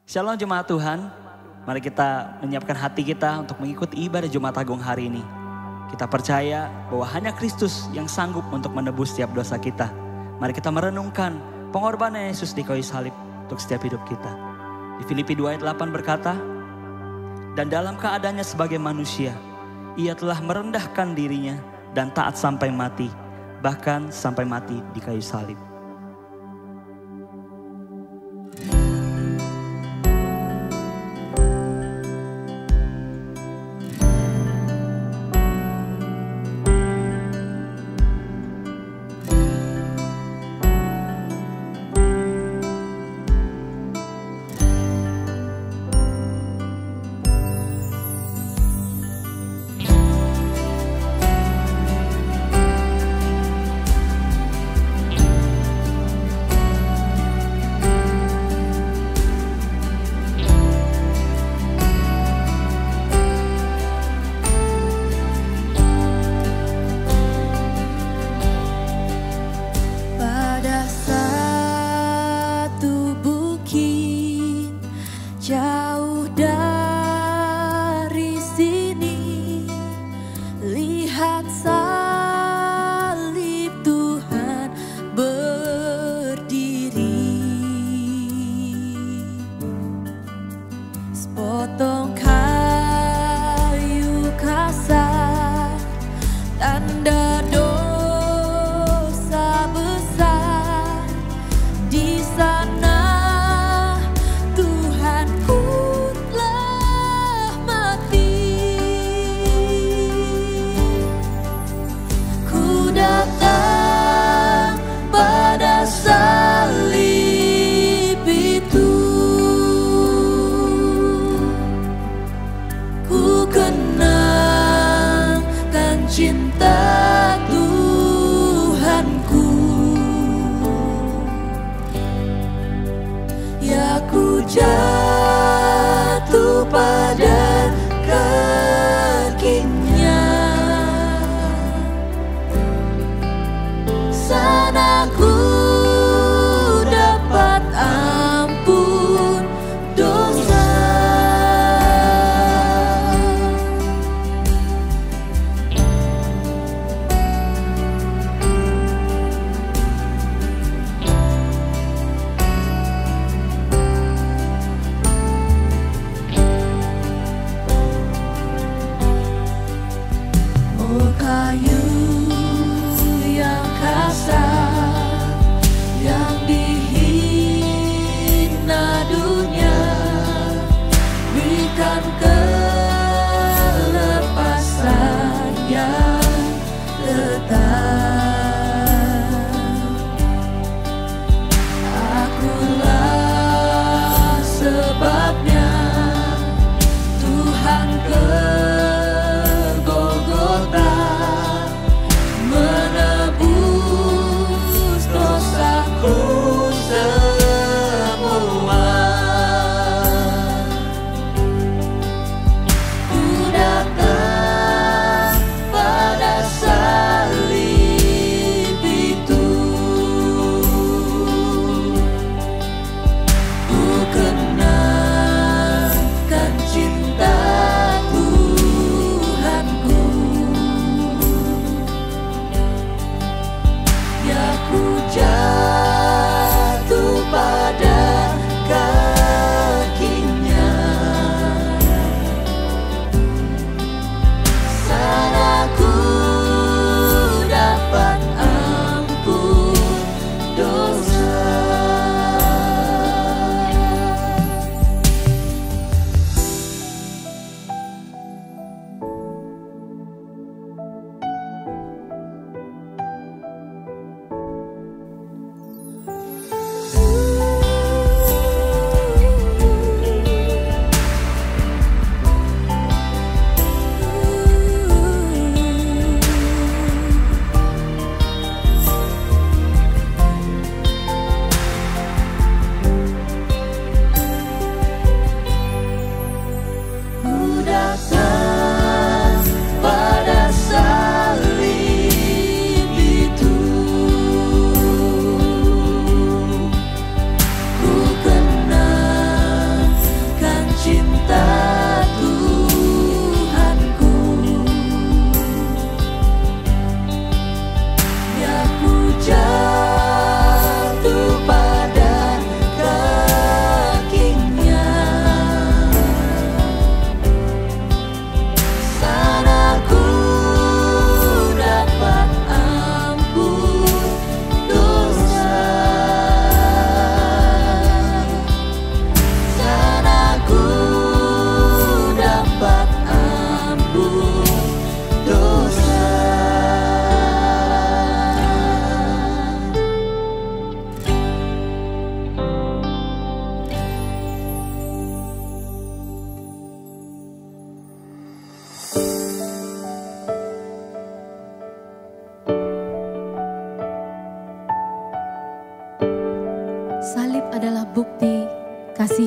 Shalom jemaat Tuhan, mari kita menyiapkan hati kita untuk mengikuti ibadah Jumat Agung hari ini. Kita percaya bahwa hanya Kristus yang sanggup untuk menebus setiap dosa kita. Mari kita merenungkan pengorbanan Yesus di kayu salib untuk setiap hidup kita. Di Filipi 2 ayat 8 berkata, dan dalam keadaannya sebagai manusia, ia telah merendahkan dirinya dan taat sampai mati, bahkan sampai mati di kayu salib.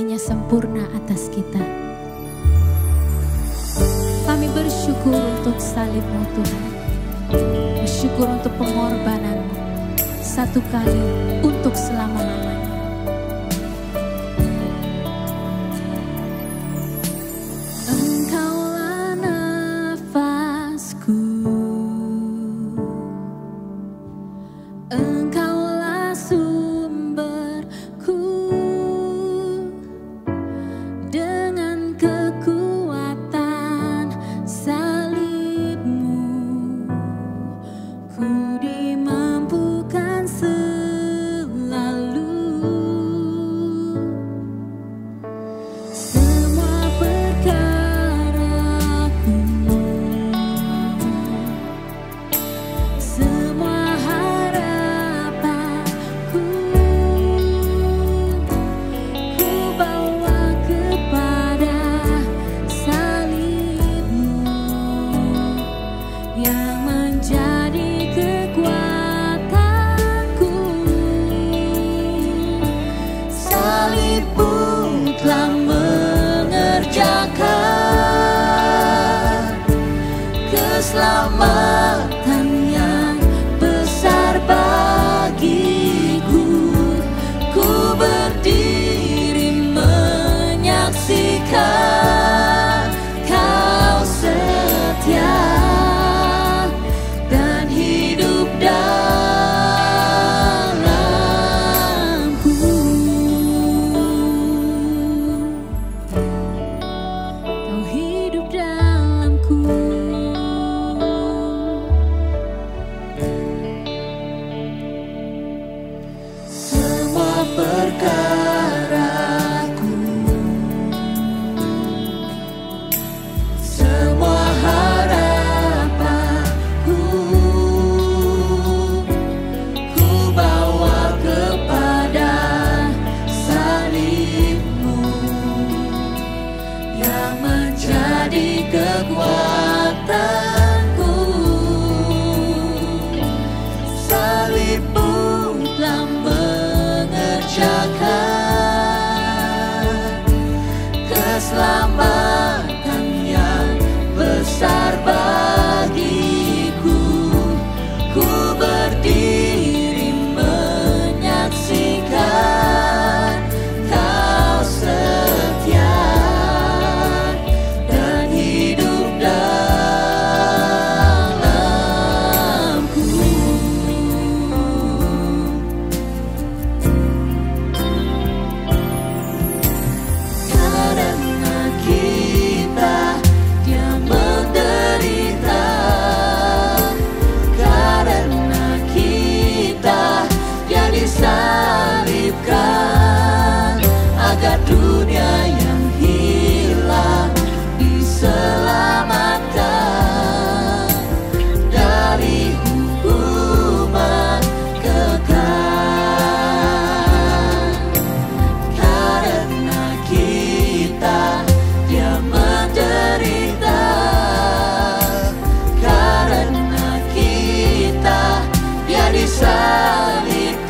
kasih-Nya sempurna atas kita. Kami bersyukur untuk salib-Mu Tuhan. Bersyukur untuk pengorbanan-Mu satu kali untuk selama-lamanya. Engkaulah nafasku, Engkaulah sumberku. Dengan kekuatan salib-Mu, ku dimampukan selalu. Semua perkaraku, semua harapanku, ku bawa kepada salib-Mu yang menjadi kekuatanku. Salib-Mu telah mengerjakan keselamatan yang besar bagiku. Ku berdiri menyaksikan Kau setia dan hidup dalamku. Kau hidup dalamku. Semua perkaraku, semua harapanku, ku bawa kepada salib-Mu yang menjadi kekuatanku. Salib-Mu telah mengerjakan keselamatan yang besar bagiku. Ku berdiri menyaksikan Kau setia dan hidup dalamku. Karena kita Dia menderita, karena kita Dia disalibkan, agar dunia yang hilang diselamatkan dari hukuman kekal. Karena kita Dia menderita, karena kita Dia disalibkan,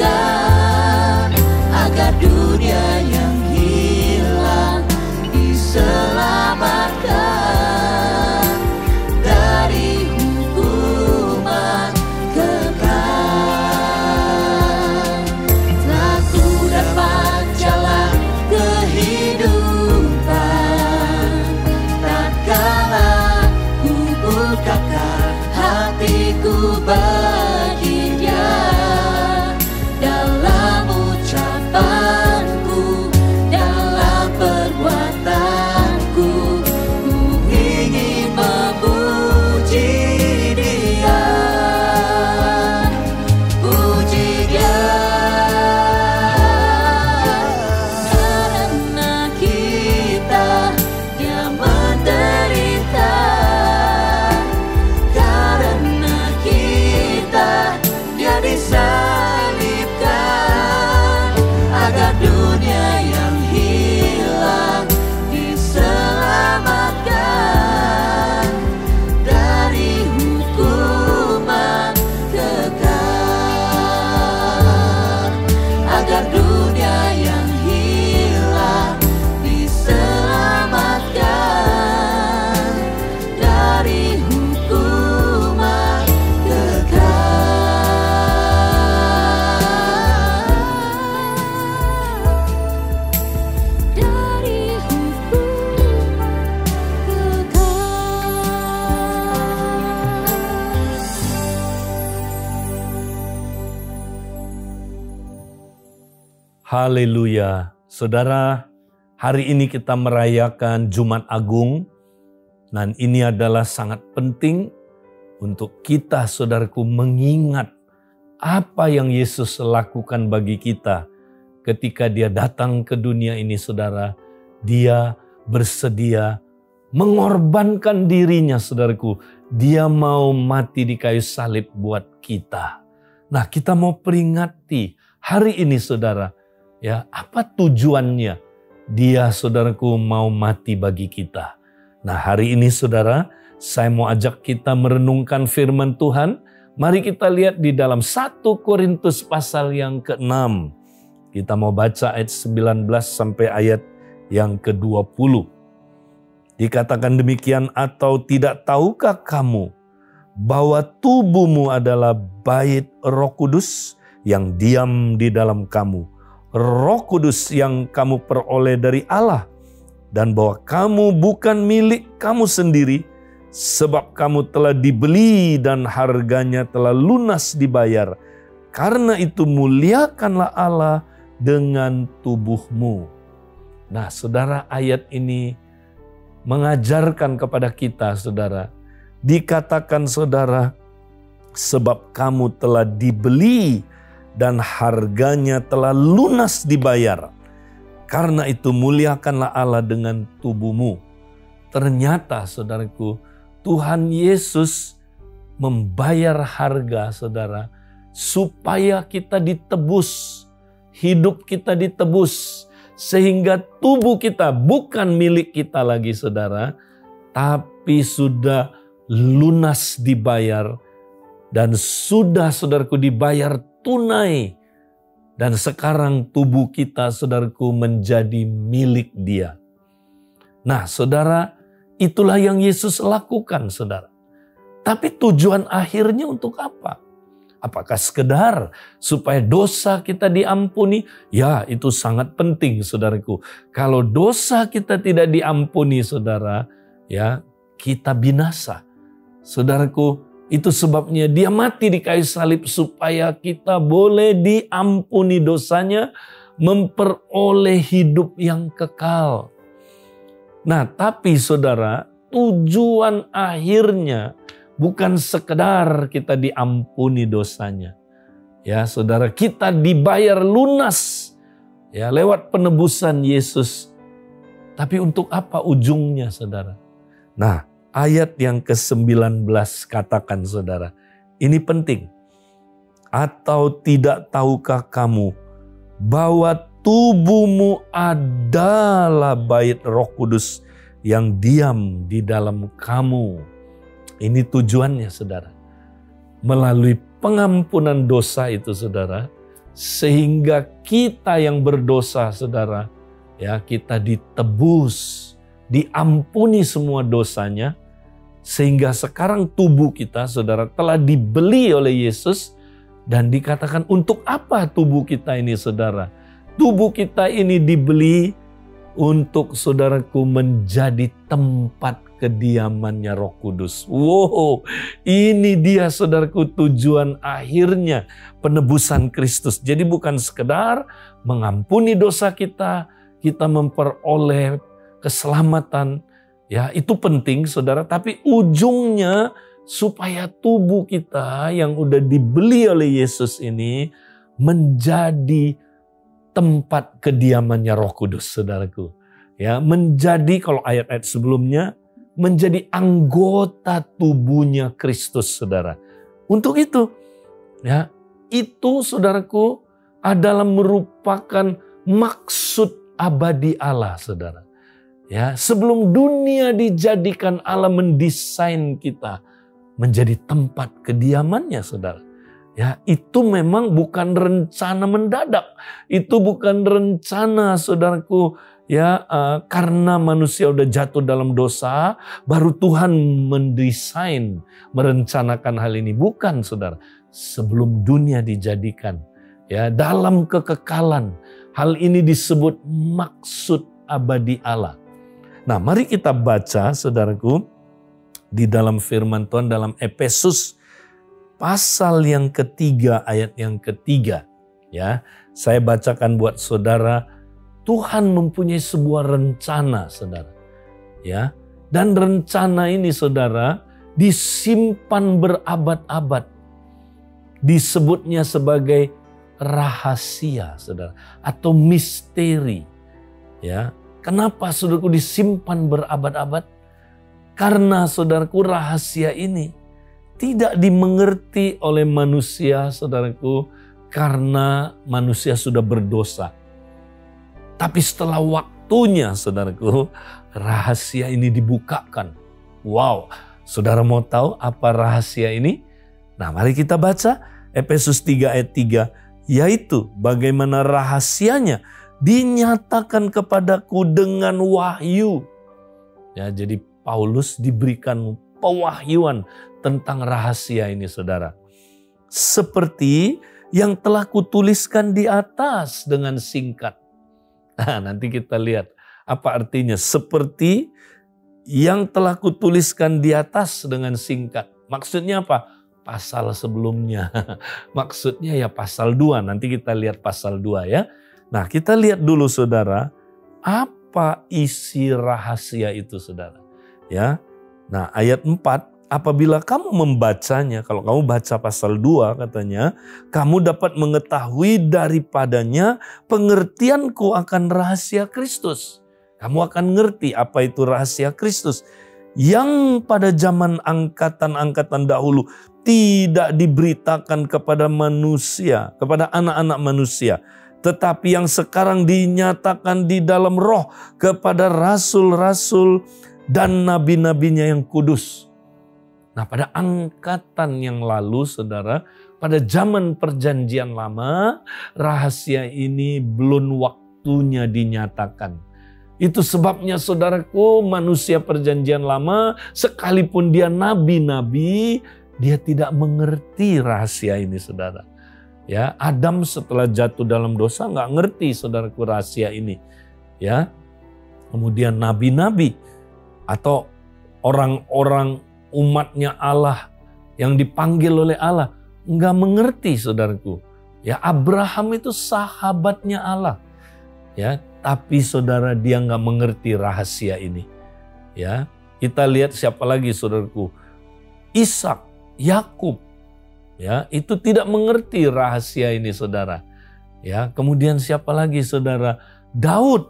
agar dunia yang hilang Haleluya. Saudara, hari ini kita merayakan Jumat Agung. Dan ini adalah sangat penting untuk kita, saudaraku, mengingat apa yang Yesus lakukan bagi kita ketika dia datang ke dunia ini, saudara. Dia bersedia mengorbankan dirinya, saudaraku. Dia mau mati di kayu salib buat kita. Nah, kita mau peringati hari ini, saudara. Ya, apa tujuannya? Dia, saudaraku, mau mati bagi kita. Nah, hari ini, saudara, saya mau ajak kita merenungkan firman Tuhan. Mari kita lihat di dalam 1 Korintus pasal yang ke-6. Kita mau baca ayat 19 sampai ayat yang ke-20. Dikatakan demikian, atau tidak tahukah kamu bahwa tubuhmu adalah bait Roh Kudus yang diam di dalam kamu, Roh Kudus yang kamu peroleh dari Allah, dan bahwa kamu bukan milik kamu sendiri, sebab kamu telah dibeli dan harganya telah lunas dibayar. Karena itu muliakanlah Allah dengan tubuhmu. Nah, saudara, ayat ini mengajarkan kepada kita, saudara. Dikatakan, saudara, sebab kamu telah dibeli dan harganya telah lunas dibayar. Karena itu muliakanlah Allah dengan tubuhmu. Ternyata, saudaraku, Tuhan Yesus membayar harga, saudara, supaya kita ditebus, hidup kita ditebus, sehingga tubuh kita bukan milik kita lagi, saudara, tapi sudah lunas dibayar dan sudah, saudaraku, dibayar tunai. Dan sekarang tubuh kita, saudaraku, menjadi milik Dia. Nah, saudara, itulah yang Yesus lakukan, saudara. Tapi tujuan akhirnya untuk apa? Apakah sekedar supaya dosa kita diampuni? Ya, itu sangat penting, saudaraku. Kalau dosa kita tidak diampuni, saudara, ya, kita binasa. Saudaraku, itu sebabnya Dia mati di kayu salib supaya kita boleh diampuni dosanya, memperoleh hidup yang kekal. Nah, tapi saudara, tujuan akhirnya bukan sekedar kita diampuni dosanya. Ya, saudara, kita dibayar lunas ya lewat penebusan Yesus. Tapi untuk apa ujungnya, saudara? Nah, ayat yang ke-19 katakan, saudara, ini penting. Atau tidak tahukah kamu bahwa tubuhmu adalah bait Roh Kudus yang diam di dalam kamu. Ini tujuannya, saudara. Melalui pengampunan dosa itu, saudara, sehingga kita yang berdosa, saudara, ya, kita ditebus, diampuni semua dosanya, sehingga sekarang tubuh kita, saudara, telah dibeli oleh Yesus. Dan dikatakan untuk apa tubuh kita ini, saudara? Tubuh kita ini dibeli untuk, saudaraku, menjadi tempat kediamannya Roh Kudus. Wow, ini dia, saudaraku, tujuan akhirnya penebusan Kristus. Jadi bukan sekedar mengampuni dosa kita, kita memperoleh keselamatan. Ya, itu penting, saudara, tapi ujungnya supaya tubuh kita yang udah dibeli oleh Yesus ini menjadi tempat kediamannya Roh Kudus, saudaraku. Ya, menjadi, kalau ayat-ayat sebelumnya, menjadi anggota tubuhnya Kristus, saudara. Untuk itu, ya, itu, saudaraku, adalah merupakan maksud abadi Allah, saudara. Ya, sebelum dunia dijadikan, Allah mendesain kita menjadi tempat kediamannya, saudara. Ya, itu memang bukan rencana mendadak. Itu bukan rencana, saudaraku, ya, karena manusia udah jatuh dalam dosa, baru Tuhan mendesain, merencanakan hal ini. Bukan, saudara. Sebelum dunia dijadikan, ya, dalam kekekalan, hal ini disebut maksud abadi Allah. Nah, mari kita baca, saudaraku, di dalam firman Tuhan dalam Efesus pasal yang ketiga ayat yang ketiga. Ya, Saya bacakan buat saudara, Tuhan mempunyai sebuah rencana, saudara. Ya, dan rencana ini, saudara, disimpan berabad-abad. Disebutnya sebagai rahasia, saudara, atau misteri. Ya, kenapa saudaraku disimpan berabad-abad? Karena saudaraku rahasia ini tidak dimengerti oleh manusia, saudaraku, karena manusia sudah berdosa. Tapi setelah waktunya, saudaraku, rahasia ini dibukakan. Wow, saudara mau tahu apa rahasia ini? Nah, mari kita baca Efesus 3 ayat 3. Yaitu bagaimana rahasianya dinyatakan kepadaku dengan wahyu. Ya, jadi Paulus diberikan pewahyuan tentang rahasia ini, saudara. Seperti yang telah kutuliskan di atas dengan singkat. Nah, nanti kita lihat apa artinya. Seperti yang telah kutuliskan di atas dengan singkat. Maksudnya apa? Pasal sebelumnya. Maksudnya ya pasal 2. Nanti kita lihat pasal 2 ya. Nah, kita lihat dulu, saudara. Apa isi rahasia itu, saudara? Ya, nah ayat 4, apabila kamu membacanya, kalau kamu baca pasal 2 katanya, kamu dapat mengetahui daripadanya pengertianku akan rahasia Kristus. Kamu akan ngerti apa itu rahasia Kristus. Yang pada zaman angkatan-angkatan dahulu tidak diberitakan kepada manusia, kepada anak-anak manusia. Tetapi yang sekarang dinyatakan di dalam roh kepada rasul-rasul dan nabi-nabinya yang kudus. Nah, pada angkatan yang lalu, saudara, pada zaman perjanjian lama, rahasia ini belum waktunya dinyatakan. Itu sebabnya, saudaraku, manusia perjanjian lama, sekalipun dia nabi-nabi, dia tidak mengerti rahasia ini, saudara. Ya, Adam setelah jatuh dalam dosa nggak ngerti, saudaraku, rahasia ini. Ya, kemudian nabi-nabi atau orang-orang umatnya Allah yang dipanggil oleh Allah nggak mengerti, saudaraku. Ya, Abraham itu sahabatnya Allah. Ya, tapi saudara, dia nggak mengerti rahasia ini. Ya, kita lihat siapa lagi, saudaraku? Ishak, Yakub. Ya, itu tidak mengerti rahasia ini, saudara. Ya, kemudian siapa lagi, saudara? Daud.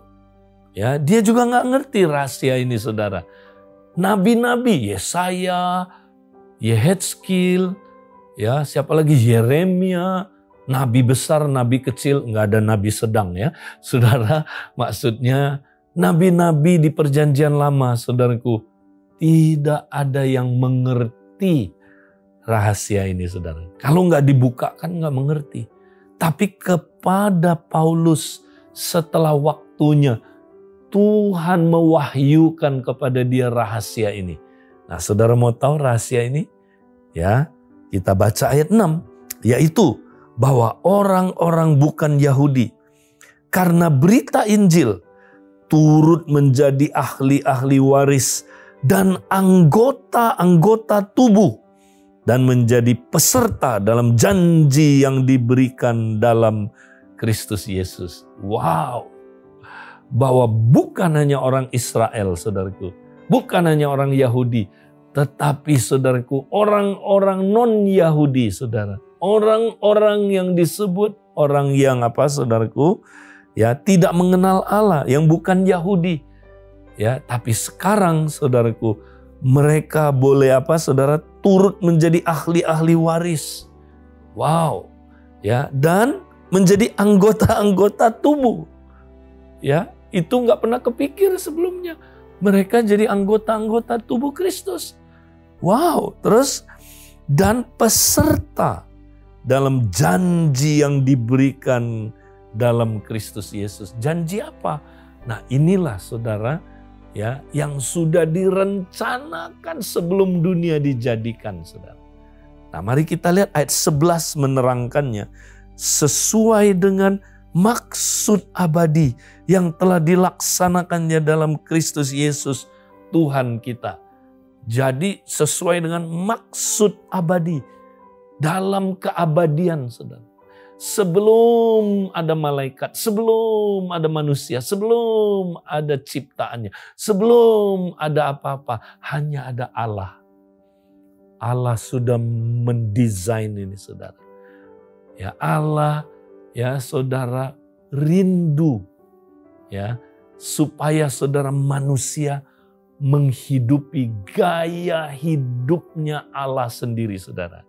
Ya, dia juga nggak ngerti rahasia ini, saudara. Nabi-nabi, Yesaya, Yehezkiel, ya, siapa lagi? Yeremia, nabi besar, nabi kecil, nggak ada nabi sedang ya. Saudara, maksudnya nabi-nabi di perjanjian lama, saudaraku, tidak ada yang mengerti rahasia ini, saudara. Kalau nggak dibukakan nggak mengerti. Tapi kepada Paulus setelah waktunya, Tuhan mewahyukan kepada dia rahasia ini. Nah, saudara mau tahu rahasia ini? Ya, kita baca ayat 6. Yaitu bahwa orang-orang bukan Yahudi karena berita Injil turut menjadi ahli-ahli waris dan anggota-anggota tubuh dan menjadi peserta dalam janji yang diberikan dalam Kristus Yesus. Wow. Bahwa bukan hanya orang Israel, saudaraku, bukan hanya orang Yahudi, tetapi saudaraku, orang-orang non-Yahudi, saudara, orang-orang yang disebut orang yang apa, saudaraku, ya, tidak mengenal Allah, yang bukan Yahudi, ya, tapi sekarang, saudaraku, mereka boleh apa, saudara, turut menjadi ahli-ahli waris, wow, ya, dan menjadi anggota-anggota tubuh, ya. Itu nggak pernah kepikir sebelumnya. Mereka jadi anggota-anggota tubuh Kristus. Wow, terus dan peserta dalam janji yang diberikan dalam Kristus Yesus. Janji apa? Nah, inilah saudara, ya, yang sudah direncanakan sebelum dunia dijadikan, saudara. Nah, mari kita lihat ayat 11 menerangkannya. Sesuai dengan maksud abadi yang telah dilaksanakannya dalam Kristus Yesus Tuhan kita. Jadi sesuai dengan maksud abadi dalam keabadian, saudara. Sebelum ada malaikat, sebelum ada manusia, sebelum ada ciptaannya, sebelum ada apa-apa, hanya ada Allah. Allah sudah mendesain ini, saudara. Ya, Allah, ya saudara, rindu ya supaya saudara manusia menghidupi gaya hidupnya Allah sendiri, saudara.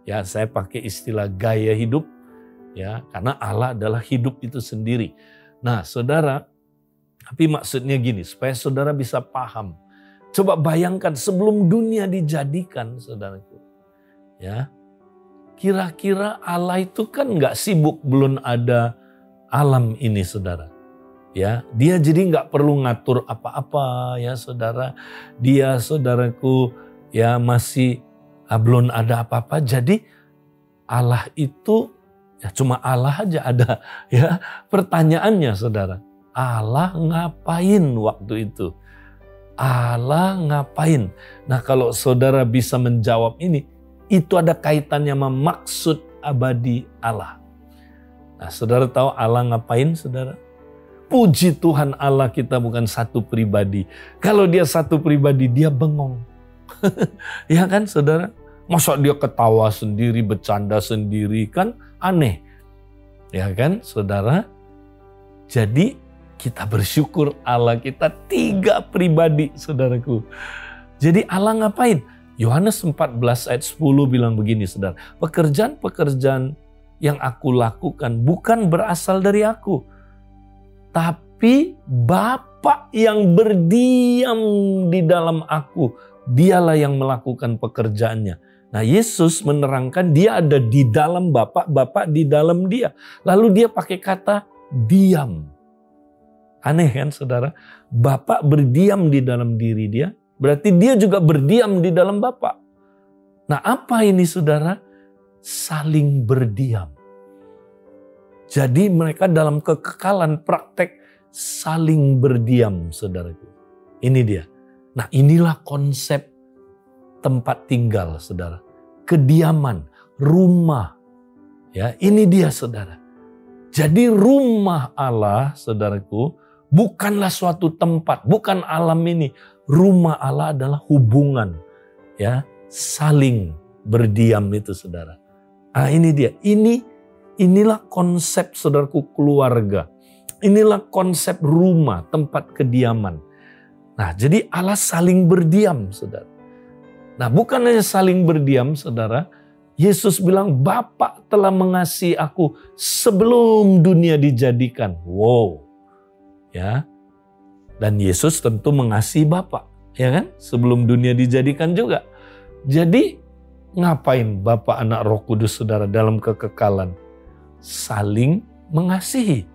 Ya, saya pakai istilah gaya hidup ya, karena Allah adalah hidup itu sendiri. Nah, saudara, tapi maksudnya gini, supaya saudara bisa paham. Coba bayangkan sebelum dunia dijadikan, saudaraku. Ya, kira-kira Allah itu kan nggak sibuk, belum ada alam ini, saudara. Ya, dia jadi nggak perlu ngatur apa-apa, ya saudara. Dia, saudaraku, ya masih belum ada apa-apa. Jadi Allah itu ya cuma Allah aja ada. Ya, pertanyaannya, saudara, Allah ngapain waktu itu? Allah ngapain? Nah, kalau saudara bisa menjawab ini, itu ada kaitannya sama maksud abadi Allah. Nah, saudara tahu Allah ngapain, saudara? Puji Tuhan, Allah kita bukan satu pribadi. Kalau dia satu pribadi, dia bengong. Ya kan, saudara? Masa dia ketawa sendiri, bercanda sendiri, kan aneh. Ya kan, saudara? Jadi kita bersyukur Allah kita 3 pribadi, saudaraku. Jadi Allah ngapain? Yohanes 14 ayat 10 bilang begini, saudara. Pekerjaan-pekerjaan yang aku lakukan bukan berasal dari aku, tapi Bapa yang berdiam di dalam aku, dialah yang melakukan pekerjaannya. Nah, Yesus menerangkan dia ada di dalam Bapa, Bapa di dalam dia. Lalu dia pakai kata diam. Aneh kan, saudara? Bapa berdiam di dalam diri dia, berarti dia juga berdiam di dalam Bapa. Nah, apa ini, saudara? Saling berdiam. Jadi mereka dalam kekekalan praktek saling berdiam, saudaraku. Ini dia. Nah, inilah konsep tempat tinggal, saudara. Kediaman, rumah. Ya, ini dia, saudara. Jadi rumah Allah, saudaraku, bukanlah suatu tempat, bukan alam ini. Rumah Allah adalah hubungan, ya, saling berdiam itu, saudara. Ah, ini dia. Inilah konsep, saudaraku, keluarga. Inilah konsep rumah, tempat kediaman. Nah, jadi Allah saling berdiam, saudara. Nah, bukan hanya saling berdiam, saudara. Yesus bilang, Bapa telah mengasihi aku sebelum dunia dijadikan. Wow. Ya. Dan Yesus tentu mengasihi Bapa, ya kan? Sebelum dunia dijadikan juga. Jadi, ngapain Bapa, Anak, Roh Kudus, saudara, dalam kekekalan? Saling mengasihi.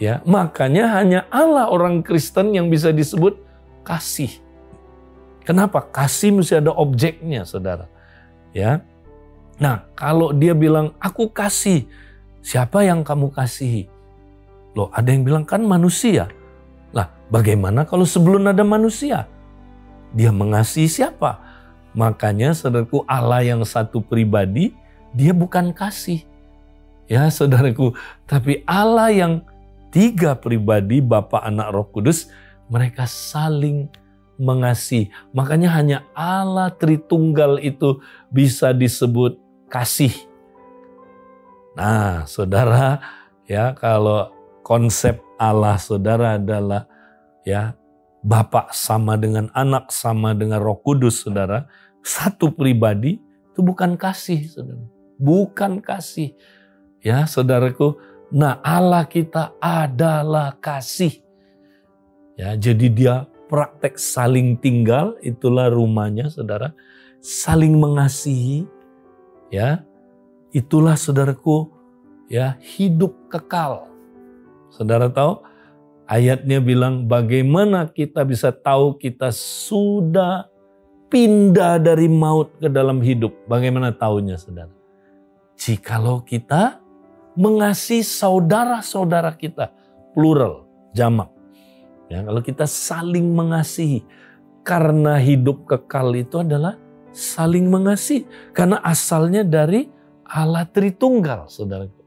Ya, makanya hanya Allah orang Kristen yang bisa disebut kasih. Kenapa? Kasih mesti ada objeknya, saudara. Ya. Nah, kalau dia bilang aku kasih, siapa yang kamu kasihi? Loh, ada yang bilang kan manusia. Lah, bagaimana kalau sebelum ada manusia? Dia mengasihi siapa? Makanya, saudaraku, Allah yang satu pribadi, dia bukan kasih. Ya, saudaraku, tapi Allah yang 3 pribadi, Bapa, Anak, Roh Kudus, mereka saling mengasihi. Makanya hanya Allah Tritunggal itu bisa disebut kasih. Nah, saudara, ya, kalau konsep Allah, saudara, adalah ya Bapa sama dengan Anak sama dengan Roh Kudus, saudara, satu pribadi, itu bukan kasih, saudara. Bukan kasih. Ya, saudaraku, nah Allah kita adalah kasih. Ya, jadi dia praktek saling tinggal, itulah rumahnya, saudara. Saling mengasihi, ya, itulah, saudaraku, ya, hidup kekal. Saudara tahu, ayatnya bilang bagaimana kita bisa tahu kita sudah pindah dari maut ke dalam hidup. Bagaimana tahunya, saudara? Jikalau kita mengasihi saudara-saudara kita, plural, jamak. Ya, kalau kita saling mengasihi, karena hidup kekal itu adalah saling mengasihi. Karena asalnya dari Allah Tritunggal, saudaraku.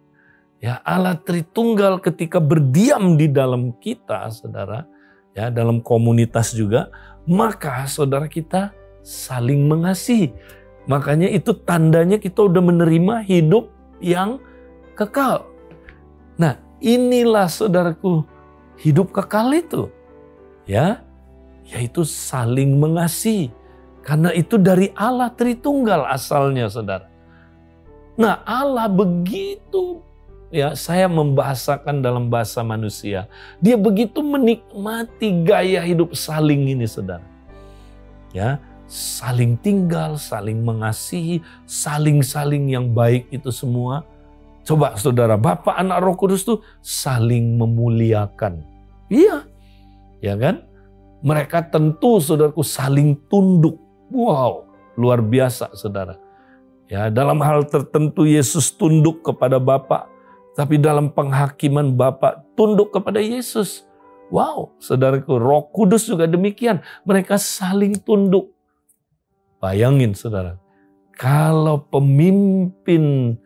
Ya, Allah Tritunggal ketika berdiam di dalam kita, saudara, ya, dalam komunitas juga, maka saudara kita saling mengasihi. Makanya itu tandanya kita udah menerima hidup yang kekal. Nah, inilah saudaraku hidup kekal itu. Ya, yaitu saling mengasihi. Karena itu dari Allah Tritunggal asalnya, saudara. Nah, Allah begitu, ya, saya membahasakan dalam bahasa manusia. Dia begitu menikmati gaya hidup saling ini, saudara. Ya, saling tinggal, saling mengasihi, saling-saling yang baik itu semua. Coba saudara, Bapa, Anak, Roh Kudus tuh saling memuliakan. Iya, ya kan? Mereka tentu saudaraku saling tunduk. Wow, luar biasa saudara. Ya, dalam hal tertentu Yesus tunduk kepada Bapa, tapi dalam penghakiman Bapa tunduk kepada Yesus. Wow, saudaraku, Roh Kudus juga demikian. Mereka saling tunduk. Bayangin saudara, kalau pemimpin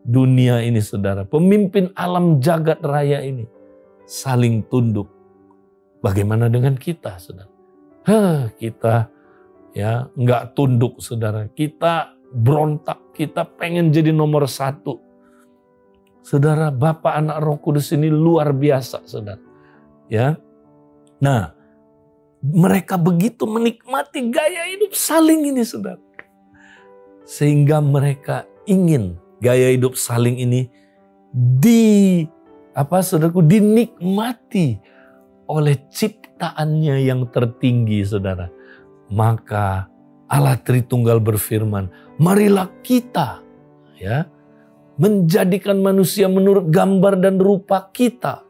dunia ini saudara, pemimpin alam jagat raya ini saling tunduk. Bagaimana dengan kita saudara? Kita ya nggak tunduk saudara. Kita berontak, kita pengen jadi nomor satu. Saudara, Bapa, Anak, Roh Kudus ini luar biasa saudara. Ya, nah, mereka begitu menikmati gaya hidup saling ini saudara. Sehingga mereka ingin gaya hidup saling ini dinikmati oleh ciptaannya yang tertinggi saudara. Maka Allah Tritunggal berfirman, marilah kita ya menjadikan manusia menurut gambar dan rupa kita.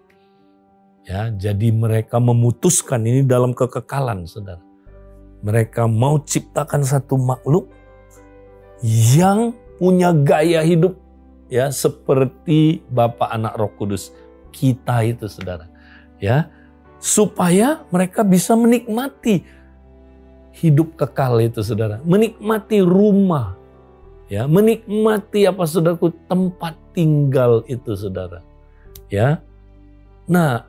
Ya, jadi mereka memutuskan ini dalam kekekalan, saudara. Mereka mau ciptakan satu makhluk yang punya gaya hidup ya seperti Bapa, Anak, Roh Kudus kita itu, saudara. Ya, supaya mereka bisa menikmati hidup kekal itu, saudara. Menikmati rumah, ya, menikmati saudaraku tempat tinggal itu, saudara. Ya, nah,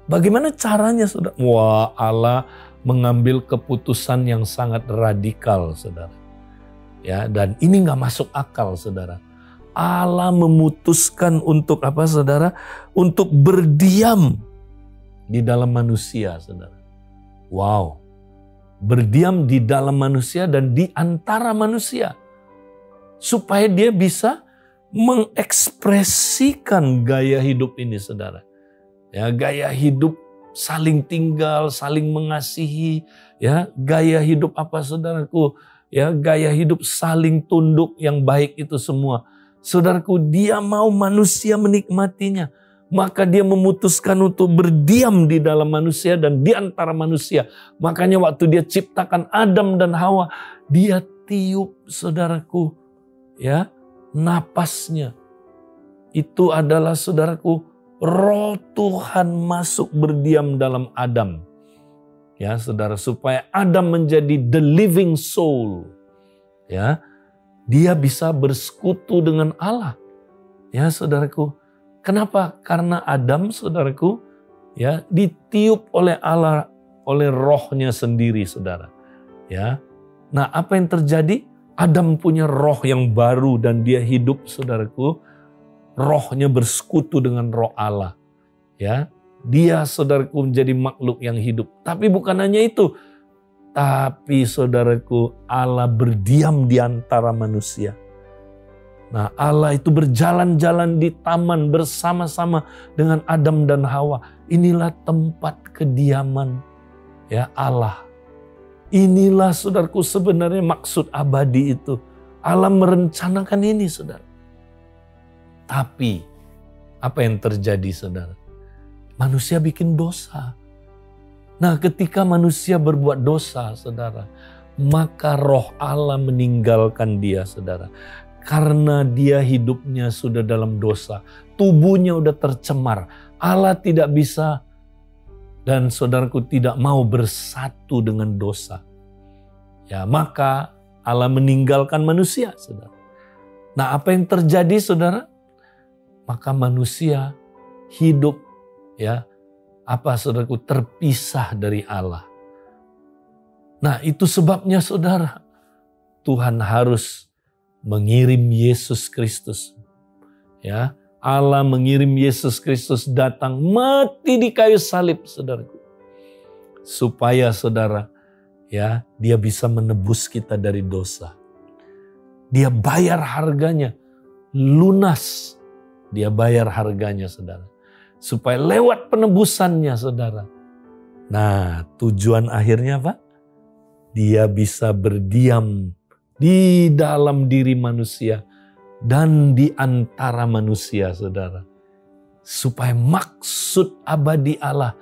bagaimana caranya, saudara? Wah, Allah mengambil keputusan yang sangat radikal, saudara. Ya, dan ini nggak masuk akal, saudara. Allah memutuskan untuk saudara? Untuk berdiam di dalam manusia, saudara. Wow, berdiam di dalam manusia dan di antara manusia, supaya dia bisa mengekspresikan gaya hidup ini, saudara. Ya, gaya hidup saling tinggal, saling mengasihi, ya, gaya hidup saudaraku? Ya, gaya hidup saling tunduk yang baik itu semua. Saudaraku, dia mau manusia menikmatinya. Maka dia memutuskan untuk berdiam di dalam manusia dan di antara manusia. Makanya waktu dia ciptakan Adam dan Hawa, dia tiup, saudaraku, ya, napasnya. Itu adalah, saudaraku, Roh Tuhan masuk berdiam dalam Adam. Ya, saudara, supaya Adam menjadi the living soul. Ya, dia bisa bersekutu dengan Allah. Ya, saudaraku. Kenapa? Karena Adam, saudaraku, ya, ditiup oleh Allah, oleh rohnya sendiri, saudara. Ya. Nah, apa yang terjadi? Adam punya roh yang baru dan dia hidup, saudaraku. Rohnya bersekutu dengan roh Allah. Ya, dia, saudaraku, menjadi makhluk yang hidup. Tapi bukan hanya itu. Tapi, saudaraku, Allah berdiam di antara manusia. Nah, Allah itu berjalan-jalan di taman bersama-sama dengan Adam dan Hawa. Inilah tempat kediaman, ya, Allah. Inilah, saudaraku, sebenarnya maksud abadi itu. Allah merencanakan ini, saudara. Tapi apa yang terjadi, saudara? Manusia bikin dosa. Nah, ketika manusia berbuat dosa, saudara, maka roh Allah meninggalkan dia, saudara. Karena dia hidupnya sudah dalam dosa. Tubuhnya udah tercemar. Allah tidak bisa dan saudaraku tidak mau bersatu dengan dosa. Ya, maka Allah meninggalkan manusia, saudara. Nah, apa yang terjadi, saudara? maka manusia hidup saudaraku, terpisah dari Allah. Nah, itu sebabnya saudara, Tuhan harus mengirim Yesus Kristus. Ya, Allah mengirim Yesus Kristus datang mati di kayu salib, saudaraku. Supaya saudara, dia bisa menebus kita dari dosa. Dia bayar harganya, lunas. Dia bayar harganya, saudara. Supaya lewat penebusannya, saudara. Nah, tujuan akhirnya apa? Dia bisa berdiam di dalam diri manusia dan di antara manusia, saudara. Supaya maksud abadi Allah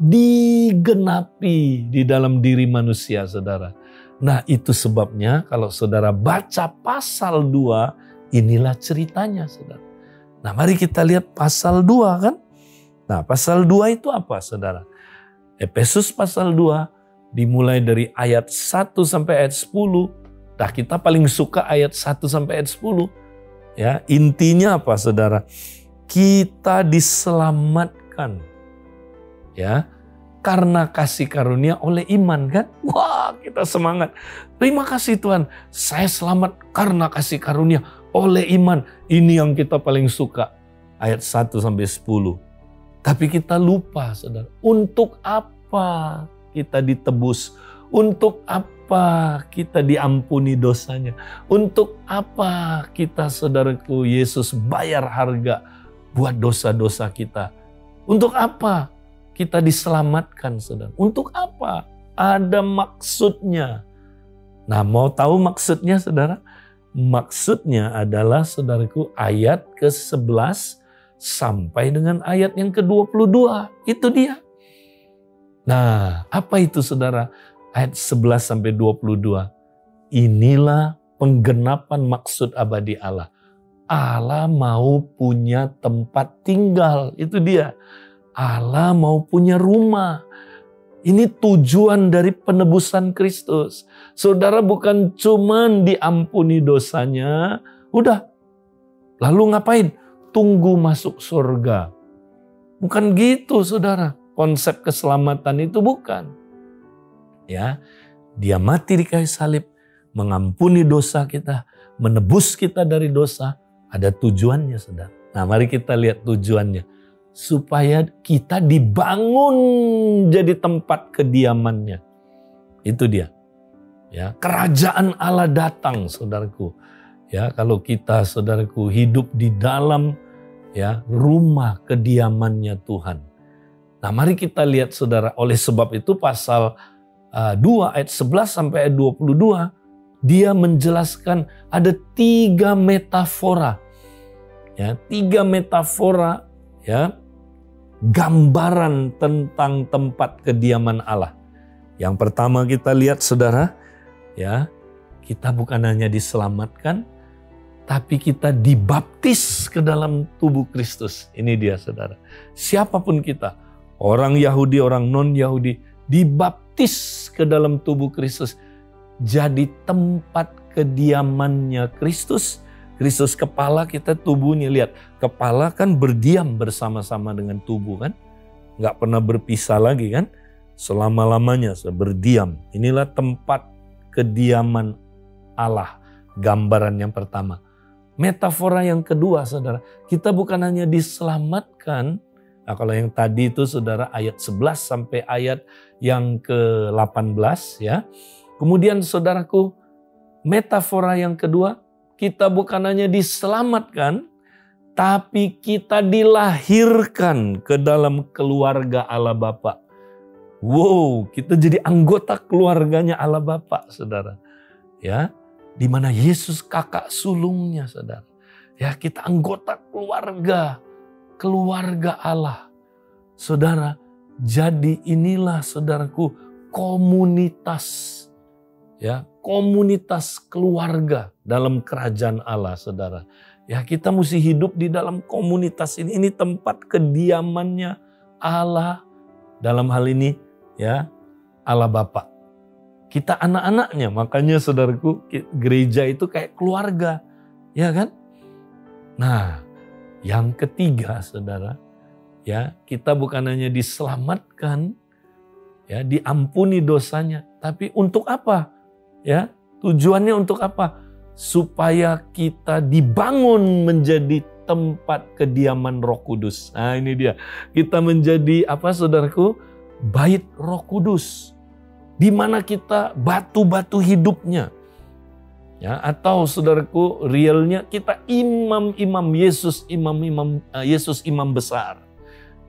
digenapi di dalam diri manusia, saudara. Nah, itu sebabnya kalau saudara baca pasal 2, inilah ceritanya, saudara. Nah, mari kita lihat pasal 2 kan. Nah, pasal 2 itu apa, saudara? Efesus pasal 2 dimulai dari ayat 1 sampai ayat 10. Nah, kita paling suka ayat 1 sampai ayat 10. Ya, intinya apa, saudara? Kita diselamatkan. Ya, karena kasih karunia oleh iman, kan? Wah, kita semangat. Terima kasih Tuhan, saya selamat karena kasih karunia oleh iman. Ini yang kita paling suka. Ayat 1 sampai 10. Tapi kita lupa, saudara. Untuk apa kita ditebus? Untuk apa kita diampuni dosanya? Untuk apa kita, saudaraku, Yesus bayar harga buat dosa-dosa kita? Untuk apa kita diselamatkan, saudara? Untuk apa? Ada maksudnya. Nah, mau tahu maksudnya, saudara? Maksudnya adalah, saudaraku, ayat ke-11 sampai dengan ayat yang ke-22. Itu dia. Nah, apa itu, saudara? Ayat 11 sampai 22. Inilah penggenapan maksud abadi Allah. Allah mau punya tempat tinggal. Itu dia. Allah mau punya rumah. Ini tujuan dari penebusan Kristus. Saudara bukan cuman diampuni dosanya, udah. Lalu ngapain? Tunggu masuk surga. Bukan gitu, saudara. Konsep keselamatan itu bukan. Ya, dia mati di kayu salib, mengampuni dosa kita, menebus kita dari dosa. Ada tujuannya, saudara. Nah, mari kita lihat tujuannya. Supaya kita dibangun jadi tempat kediamannya. Itu dia. Ya, kerajaan Allah datang, saudaraku. Ya, kalau kita, saudaraku, hidup di dalam rumah kediamannya Tuhan. Nah, mari kita lihat, saudara. Oleh sebab itu pasal 2 ayat 11 sampai ayat 22, dia menjelaskan ada 3 metafora. Ya, 3 metafora, ya, gambaran tentang tempat kediaman Allah. Yang pertama kita lihat, saudara, ya, kita bukan hanya diselamatkan, tapi kita dibaptis ke dalam tubuh Kristus. Ini dia, saudara. Siapapun kita, orang Yahudi, orang non-Yahudi, dibaptis ke dalam tubuh Kristus. Jadi tempat kediamannya Kristus. Kristus kepala, kita tubuhnya. Lihat, kepala kan berdiam bersama-sama dengan tubuh, kan? Nggak pernah berpisah lagi, kan? Selama-lamanya berdiam. Inilah tempat kediaman Allah. Gambaran yang pertama. Metafora yang kedua, saudara. Kita bukan hanya diselamatkan. Nah, kalau yang tadi itu, saudara, ayat 11 sampai ayat yang ke-18, ya. Kemudian, saudaraku, metafora yang kedua, kita bukan hanya diselamatkan, tapi kita dilahirkan ke dalam keluarga Allah Bapa. Wow, kita jadi anggota keluarganya Allah Bapa, saudara. Ya, di mana Yesus kakak sulungnya, saudara. Ya, kita anggota keluarga Allah. Saudara, jadi inilah, saudaraku, komunitas. Ya, komunitas keluarga dalam kerajaan Allah, saudara. Ya, kita mesti hidup di dalam komunitas ini. Ini tempat kediamannya Allah. Dalam hal ini, ya, Allah Bapa. Kita anak-anaknya, makanya, saudaraku, gereja itu kayak keluarga, ya kan? Nah, Yang ketiga, saudara, ya, kita bukan hanya diselamatkan, ya, diampuni dosanya, tapi untuk apa? Ya, tujuannya untuk apa? Supaya kita dibangun menjadi tempat kediaman Roh Kudus. Nah, ini dia. Kita menjadi apa, saudaraku? Bait Roh Kudus. Di mana kita batu-batu hidupnya. Ya, atau saudaraku, realnya kita imam-imam Yesus, Yesus imam besar.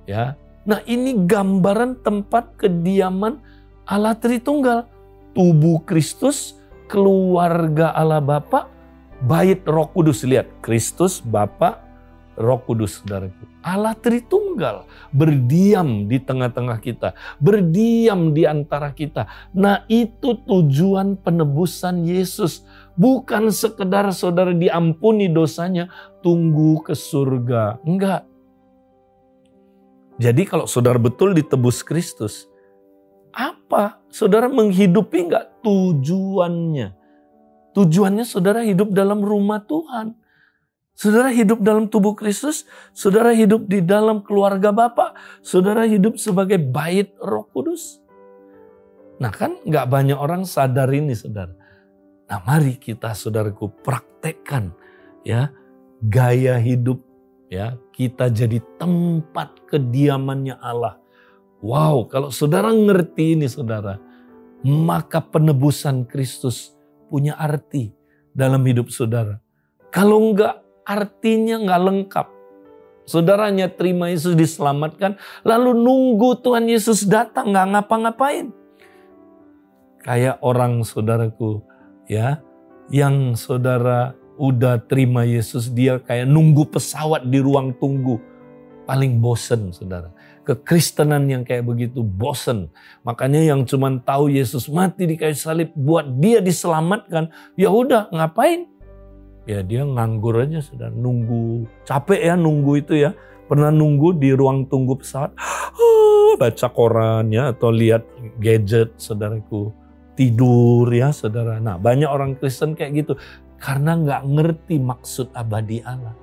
Ya. Nah, ini gambaran tempat kediaman Allah Tritunggal. Tubuh Kristus, keluarga Allah Bapa, bait Roh Kudus. Lihat, Kristus, Bapa, Roh Kudus, saudaraku. Allah Tritunggal berdiam di tengah-tengah kita, berdiam di antara kita. Nah, itu tujuan penebusan Yesus. Bukan sekedar saudara diampuni dosanya, tunggu ke surga. Enggak. Jadi kalau saudara betul ditebus Kristus, apa? Saudara menghidupi enggak tujuannya? Tujuannya saudara hidup dalam rumah Tuhan. Saudara hidup dalam tubuh Kristus, saudara hidup di dalam keluarga Bapa, saudara hidup sebagai bait Roh Kudus. Nah, kan enggak banyak orang sadar ini, saudara. Nah, mari kita, saudaraku, praktekkan ya gaya hidup ya kita jadi tempat kediamannya Allah. Wow, kalau saudara ngerti ini, saudara, maka penebusan Kristus punya arti dalam hidup saudara. Kalau enggak, artinya enggak lengkap. Saudaranya terima Yesus, diselamatkan, lalu nunggu Tuhan Yesus datang, enggak ngapa-ngapain. Kayak orang, saudaraku, ya, yang saudara udah terima Yesus, dia kayak nunggu pesawat di ruang tunggu. Paling bosen, saudara. Kekristenan yang kayak begitu bosen. Makanya yang cuman tahu Yesus mati di kayu salib buat dia diselamatkan, ya udah, ngapain? Ya dia nganggur aja, saudara. Nunggu, capek ya nunggu itu ya. Pernah nunggu di ruang tunggu pesawat, baca koran ya, atau lihat gadget, saudaraku. Tidur ya, saudara. Nah, banyak orang Kristen kayak gitu. Karena nggak ngerti maksud abadi Allah.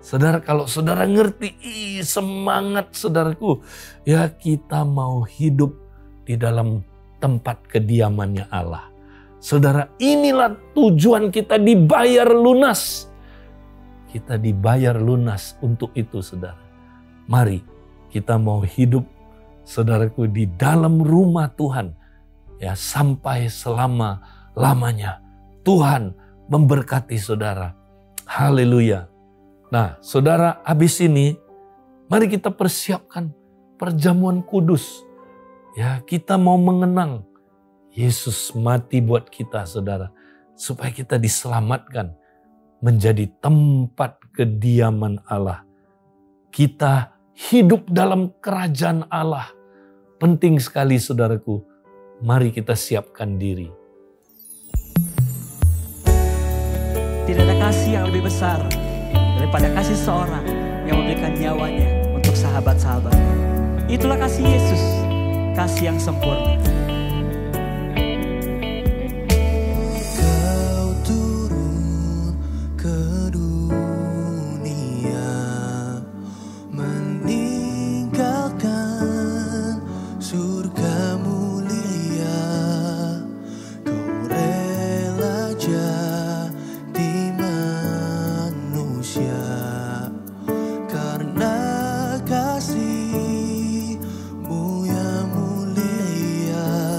Saudara, kalau saudara ngerti, semangat saudaraku. Ya, kita mau hidup di dalam tempat kediamannya Allah. Saudara, inilah tujuan kita dibayar lunas. Kita dibayar lunas untuk itu, saudara. Mari kita mau hidup, saudaraku, di dalam rumah Tuhan. Ya, sampai selama-lamanya. Tuhan memberkati saudara. Haleluya. Nah, saudara, habis ini mari kita persiapkan perjamuan kudus. Ya, kita mau mengenang Yesus mati buat kita, saudara, supaya kita diselamatkan menjadi tempat kediaman Allah. Kita hidup dalam kerajaan Allah. Penting sekali, saudaraku. Mari kita siapkan diri. Tidak ada kasih yang lebih besar daripada kasih seorang yang memberikan nyawanya untuk sahabat-sahabatnya. Itulah kasih Yesus, kasih yang sempurna. Kau turun ke dunia, meninggalkan surga mulia. Kau rela jadi manusia karena kasih-Mu yang mulia.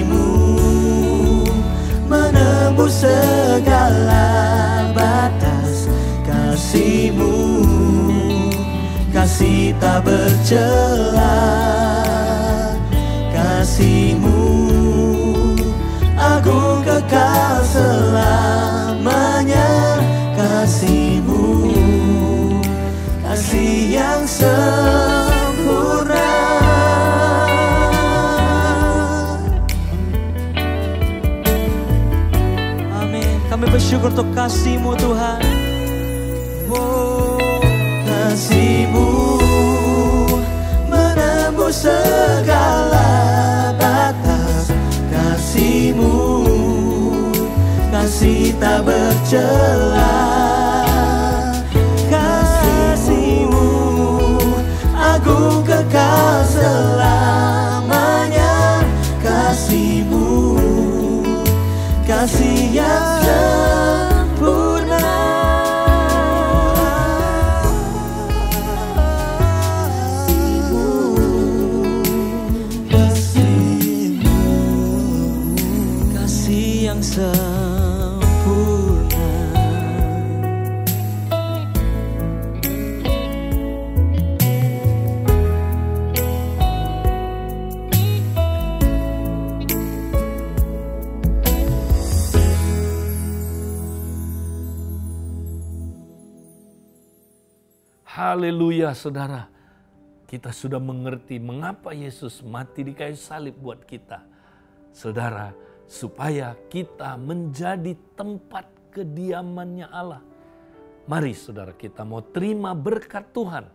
kasih-Mu menembus segala batas. Kasih-Mu, kasih tak bercela. Kasih-Mu agung kekal selamanya. Kasih-Mu, kasih yang sempurna. Amin. Kami bersyukur untuk kasih-Mu Tuhan. Oh, kasih-Mu menembus segala batas. Kasih-Mu, kasih tak bercela. Kasih-Mu agung kekal selamanya. Kasih-Mu, kasih yang sempurna. Kasih-Mu, kasih yang sempurna. Haleluya saudara. Kita sudah mengerti mengapa Yesus mati di kayu salib buat kita. Saudara, supaya kita menjadi tempat kediamannya Allah. Mari saudara, kita mau terima berkat Tuhan.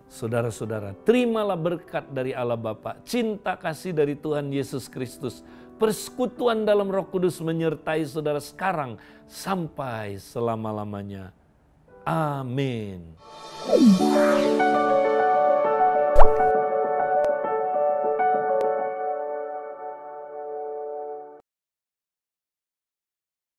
Saudara-saudara, terimalah berkat dari Allah Bapa, cinta kasih dari Tuhan Yesus Kristus, persekutuan dalam Roh Kudus menyertai saudara sekarang sampai selama-lamanya. Amin.